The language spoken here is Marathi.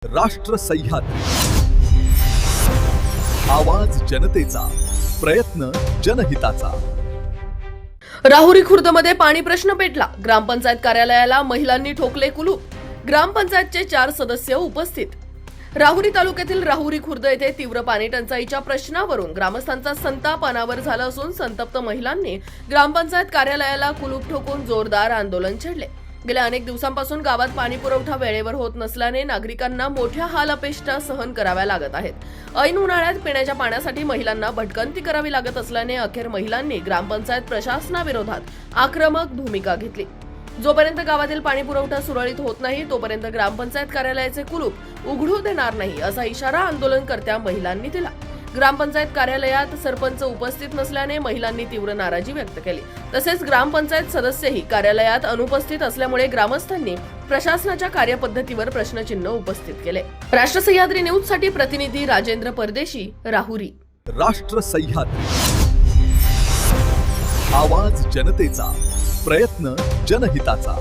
राष्ट्र सह्याद्री, आवाज जनतेचा, प्रयत्न जनहिताचा। राहुरी खुर्दमध्ये पाणी प्रश्न पेटला। ग्रामपंचायत कार्यालयाला महिलांनी ठोकले कुलूप। ग्रामपंचायतचे 4 सदस्य उपस्थित। राहुरी तालुक्यातील राहुरी खुर्द येथे तीव्र पाणी टंचाईच्या प्रश्नावरून ग्रामस्थांचा संताप अनावर झाला असून संतप्त महिलांनी ग्रामपंचायत कार्यालयाला कुलूप ठोकून जोरदार आंदोलन छेडले। गेल्या अनेक दिवसांपासून गावात पाणी पुरवठा वेळेवर होत नसल्याने नागरिकांना मोठ्या हाल अपेष्टा सहन कराव्या लागत आहेत। ऐन उन्हाळ्यात पिण्याच्या पाण्यासाठी महिलांना भटकंती करावी लागत असल्याने अखेर महिलांनी ग्रामपंचायत प्रशासनाविरोधात आक्रमक भूमिका घेतली। जोपर्यंत गावातील पाणी पुरवठा सुरळीत होत नाही तोपर्यंत ग्रामपंचायत कार्यालयाचे कुलूप उघडू देणार नाही असा इशारा आंदोलनकर्त्या महिलांनी दिला। ग्रामपंचायत कार्यालयात सरपंच उपस्थित नसल्याने महिलांनी तीव्र नाराजी व्यक्त केली। तसेच ग्रामपंचायत सदस्यही कार्यालयात अनुपस्थित असल्यामुळे ग्रामस्थांनी प्रशासनाच्या कार्यपद्धतीवर प्रश्नचिन्ह उपस्थित केले। राष्ट्र सह्याद्री न्यूज साठी प्रतिनिधी राजेंद्र परदेशी, राहुरी। राष्ट्र सह्याद्री, आवाज जनतेचा, प्रयत्न जनहिताचा।